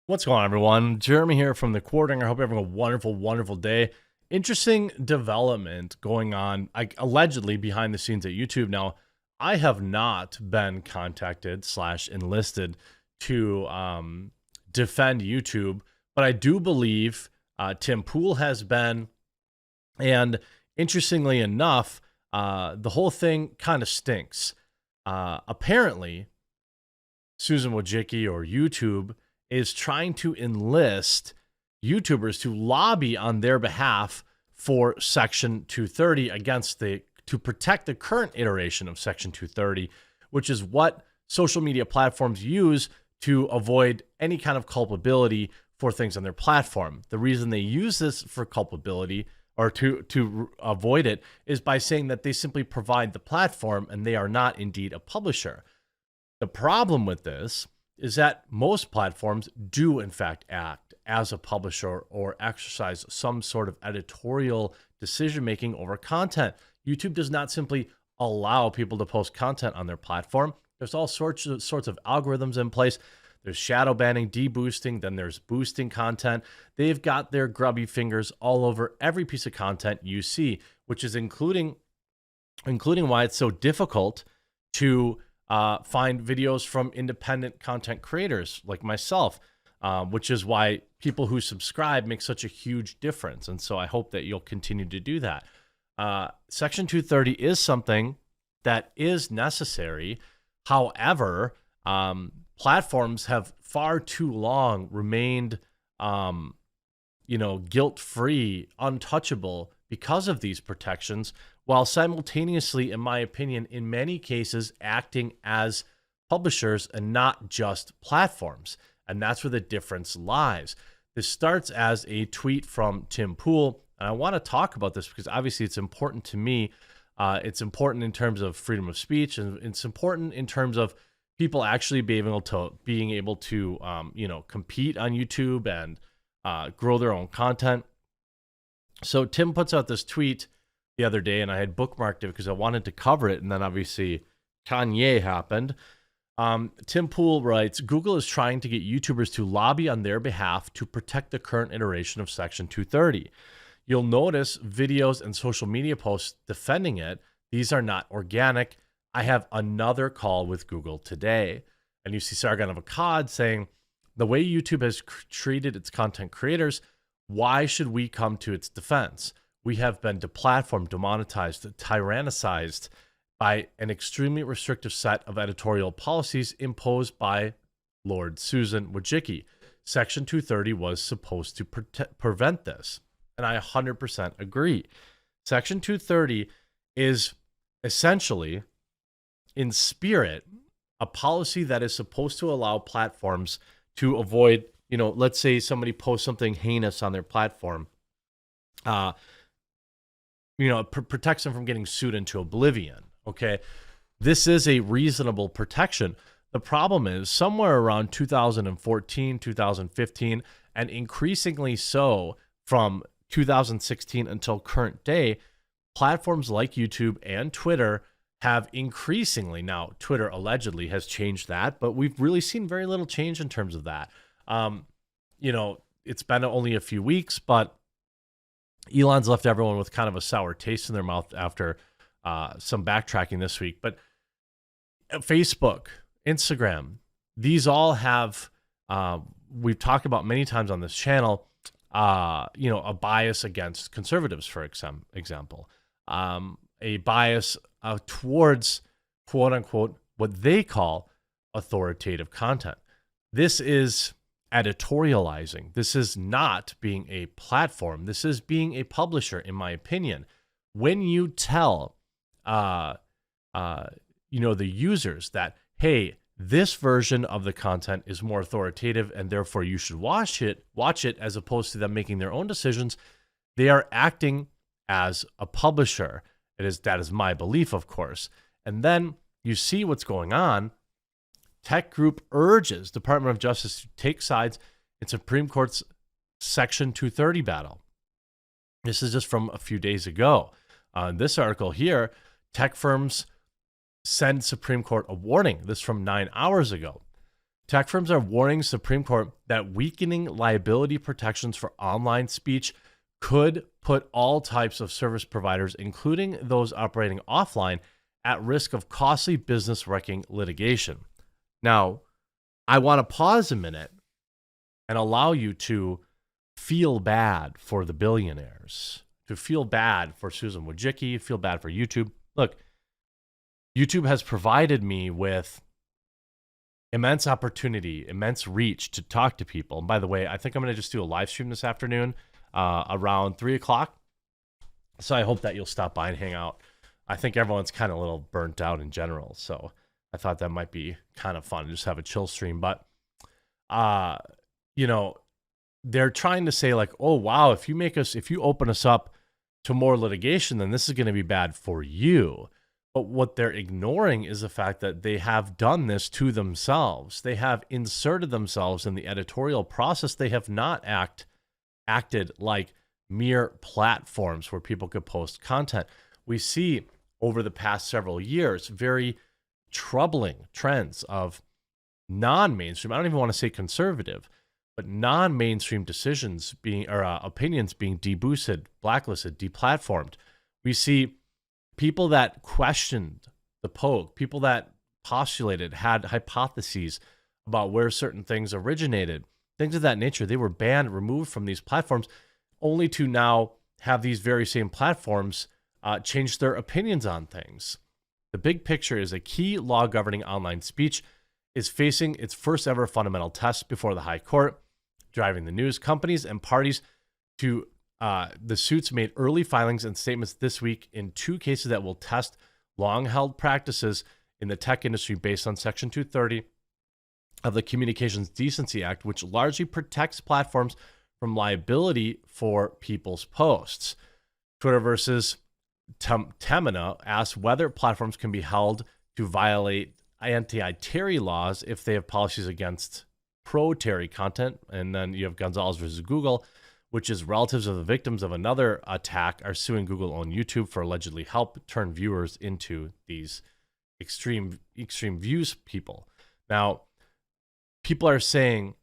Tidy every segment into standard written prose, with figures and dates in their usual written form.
What's going on, everyone? Jeremy here from the Quartering. I hope you're having a wonderful, wonderful day. Interesting development going on, allegedly behind the scenes at YouTube. Now, I have not been contacted / enlisted to defend YouTube, but I do believe Tim Pool has been. And interestingly enough, the whole thing kind of stinks. Apparently, Susan Wojcicki or YouTube is trying to enlist YouTubers to lobby on their behalf for Section 230 to protect the current iteration of Section 230, which is what social media platforms use to avoid any kind of culpability for things on their platform. The reason they use this for culpability or to avoid it is by saying that they simply provide the platform and they are not indeed a publisher. The problem with this is that most platforms do in fact act as a publisher or exercise some sort of editorial decision-making over content. YouTube does not simply allow people to post content on their platform. There's all sorts of algorithms in place. There's shadow banning, deboosting, then there's boosting content. They've got their grubby fingers all over every piece of content you see, which is including why it's so difficult to find videos from independent content creators like myself, which is why people who subscribe make such a huge difference. And so I hope that you'll continue to do that. Section 230 is something that is necessary. However, platforms have far too long remained, guilt-free, untouchable because of these protections, while simultaneously, in my opinion, in many cases, acting as publishers and not just platforms. And that's where the difference lies. This starts as a tweet from Tim Pool, and I want to talk about this because obviously it's important to me. It's important in terms of freedom of speech, and it's important in terms of people actually being able to compete on YouTube and grow their own content. So Tim puts out this tweet the other day, and I had bookmarked it because I wanted to cover it, and then obviously Kanye happened. Tim Pool writes, Google is trying to get YouTubers to lobby on their behalf to protect the current iteration of Section 230. You'll notice videos and social media posts defending it. These are not organic. I have another call with Google today. And you see Sargon of Akkad saying, the way YouTube has treated its content creators, why should we come to its defense? We have been deplatformed, demonetized, tyrannicized by an extremely restrictive set of editorial policies imposed by Lord Susan Wojcicki. Section 230 was supposed to prevent this. And I 100% agree. Section 230 is essentially, in spirit, a policy that is supposed to allow platforms to avoid, let's say somebody posts something heinous on their platform. It protects them from getting sued into oblivion. Okay. This is a reasonable protection. The problem is somewhere around 2014, 2015, and increasingly so from 2016 until current day, platforms like YouTube and Twitter have increasingly, now Twitter allegedly has changed that, but we've really seen very little change in terms of that. It's been only a few weeks, but Elon's left everyone with kind of a sour taste in their mouth after some backtracking this week. But Facebook, Instagram, these all have, we've talked about many times on this channel, a bias against conservatives, for example, a bias towards, quote unquote, what they call authoritative content. This is editorializing. This is not being a platform. This is being a publisher, in my opinion. When you tell, the users that, hey, this version of the content is more authoritative and therefore you should watch it as opposed to them making their own decisions, they are acting as a publisher. That is my belief, of course. And then you see what's going on. Tech Group urges Department of Justice to take sides in Supreme Court's Section 230 battle. This is just from a few days ago. This article here, tech firms send Supreme Court a warning. This from 9 hours ago. Tech firms are warning Supreme Court that weakening liability protections for online speech could put all types of service providers, including those operating offline, at risk of costly business-wrecking litigation. Now, I want to pause a minute and allow you to feel bad for the billionaires, to feel bad for Susan Wojcicki, feel bad for YouTube. Look, YouTube has provided me with immense opportunity, immense reach to talk to people. And by the way, I think I'm going to just do a live stream this afternoon around 3 o'clock. So I hope that you'll stop by and hang out. I think everyone's kind of a little burnt out in general. So I thought that might be kind of fun to just have a chill stream. But, you know, they're trying to say like, oh, wow, if you open us up to more litigation, then this is going to be bad for you. But what they're ignoring is the fact that they have done this to themselves. They have inserted themselves in the editorial process. They have not acted like mere platforms where people could post content. We see over the past several years very troubling trends of non-mainstream, I don't even want to say conservative, but non-mainstream decisions being, or opinions being deboosted, blacklisted, deplatformed. We see people that questioned the Pogue, people that postulated, had hypotheses about where certain things originated, things of that nature. They were banned, removed from these platforms, only to now have these very same platforms change their opinions on things. The big picture is a key law governing online speech is facing its first ever fundamental test before the High Court, driving the news. Companies and parties to the suits made early filings and statements this week in two cases that will test long-held practices in the tech industry based on Section 230 of the Communications Decency Act, which largely protects platforms from liability for people's posts. Twitter versus Temina asked whether platforms can be held to violate anti-Terry laws if they have policies against pro-Terry content. And then you have Gonzalez versus Google, which is relatives of the victims of another attack are suing Google on YouTube for allegedly help turn viewers into these extreme views people. Now, people are saying,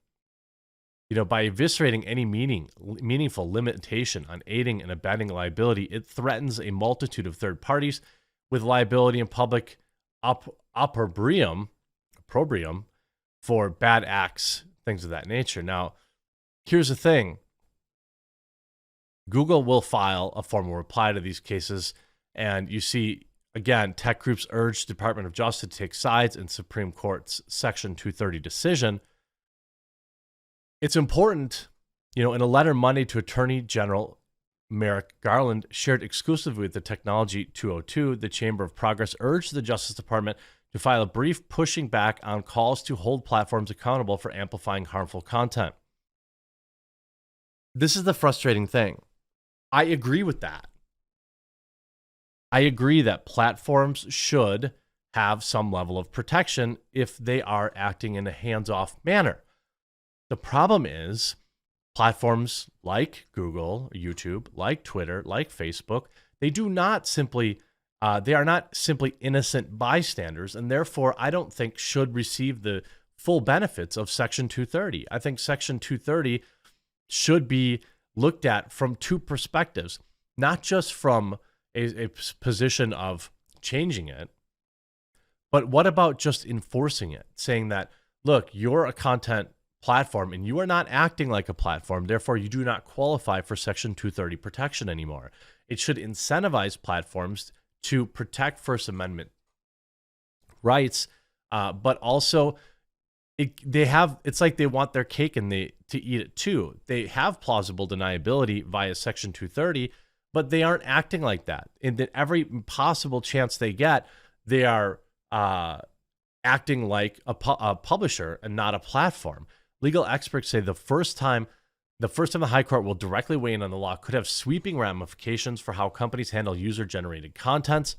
you know, by eviscerating any meaningful limitation on aiding and abetting liability, it threatens a multitude of third parties with liability and public opprobrium for bad acts, things of that nature. Now, here's the thing. Google will file a formal reply to these cases, and you see, again, tech groups urge the Department of Justice to take sides in Supreme Court's Section 230 decision. It's important, you know, in a letter Monday to Attorney General Merrick Garland, shared exclusively with the Technology 202, the Chamber of Progress urged the Justice Department to file a brief pushing back on calls to hold platforms accountable for amplifying harmful content. This is the frustrating thing. I agree with that. I agree that platforms should have some level of protection if they are acting in a hands-off manner. The problem is platforms like Google, YouTube, like Twitter, like Facebook, they are not simply innocent bystanders, and therefore I don't think should receive the full benefits of Section 230. I think Section 230 should be looked at from two perspectives, not just from a position of changing it, but what about just enforcing it, saying that, look, you're a content platform and you are not acting like a platform, therefore you do not qualify for Section 230 protection anymore. It should incentivize platforms to protect First Amendment rights, but also it's like they want their cake and to eat it too. They have plausible deniability via Section 230, but they aren't acting like that. And that every possible chance they get, they are acting like a publisher and not a platform. Legal experts say the first time the High Court will directly weigh in on the law could have sweeping ramifications for how companies handle user-generated content.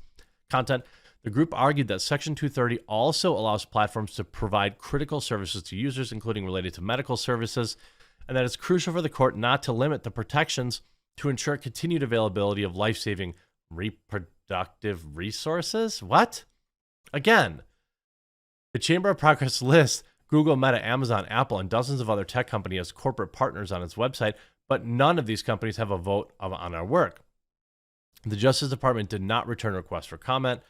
The group argued that Section 230 also allows platforms to provide critical services to users, including related to medical services, and that it's crucial for the court not to limit the protections to ensure continued availability of life-saving reproductive resources. What? Again, the Chamber of Progress lists Google, Meta, Amazon, Apple, and dozens of other tech companies as corporate partners on its website, but none of these companies have a vote on our work. The Justice Department did not return requests for comment.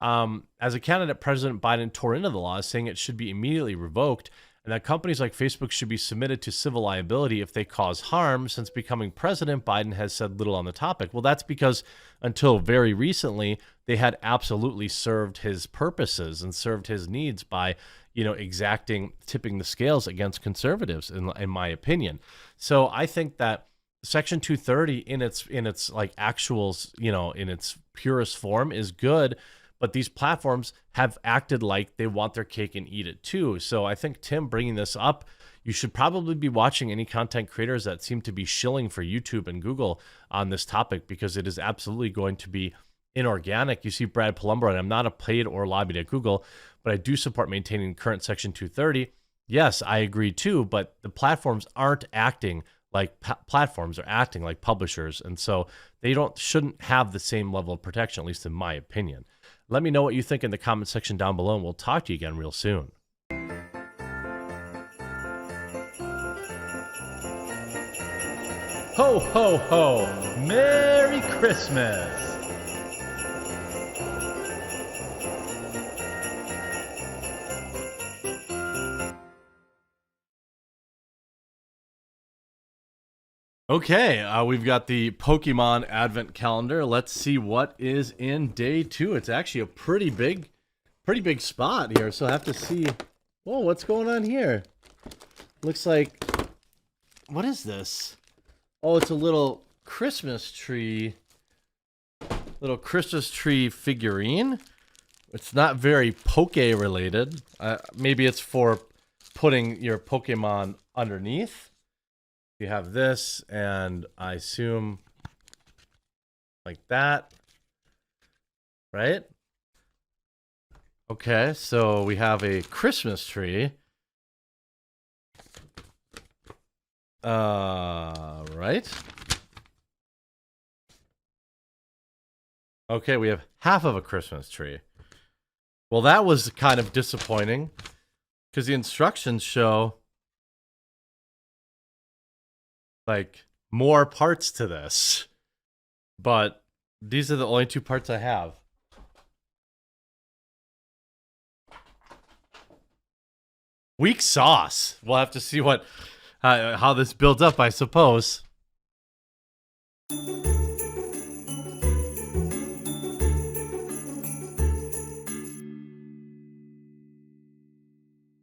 As a candidate, President Biden tore into the law, saying it should be immediately revoked and that companies like Facebook should be submitted to civil liability if they cause harm. Since becoming president, Biden has said little on the topic. Well, that's because until very recently, they had absolutely served his purposes and served his needs by, tipping the scales against conservatives, in my opinion. So I think that Section 230 in its like actuals, in its purest form is good. But these platforms have acted like they want their cake and eat it too. So I think, Tim, bringing this up, you should probably be watching any content creators that seem to be shilling for YouTube and Google on this topic, because it is absolutely going to be inorganic. You see Brad Palumbo, and I'm not a paid or lobbied at Google, but I do support maintaining current Section 230. Yes, I agree too, but the platforms aren't acting like platforms, are acting like publishers. And so they shouldn't have the same level of protection, at least in my opinion. Let me know what you think in the comment section down below, and we'll talk to you again real soon. Ho, ho, ho. Merry Christmas. Okay, we've got the Pokemon Advent Calendar. Let's see what is in day 2. It's actually a pretty big spot here, so I have to see. Whoa, what's going on here? Looks like, what is this? Oh, it's a little Christmas tree figurine. It's not very Poke related. Maybe it's for putting your Pokemon underneath. You have this, and I assume like that, right? Okay, so we have a Christmas tree. Right? Okay, we have half of a Christmas tree. Well, that was kind of disappointing, because the instructions show like more parts to this, but these are the only 2 parts I have. Weak sauce. We'll have to see how this builds up, I suppose.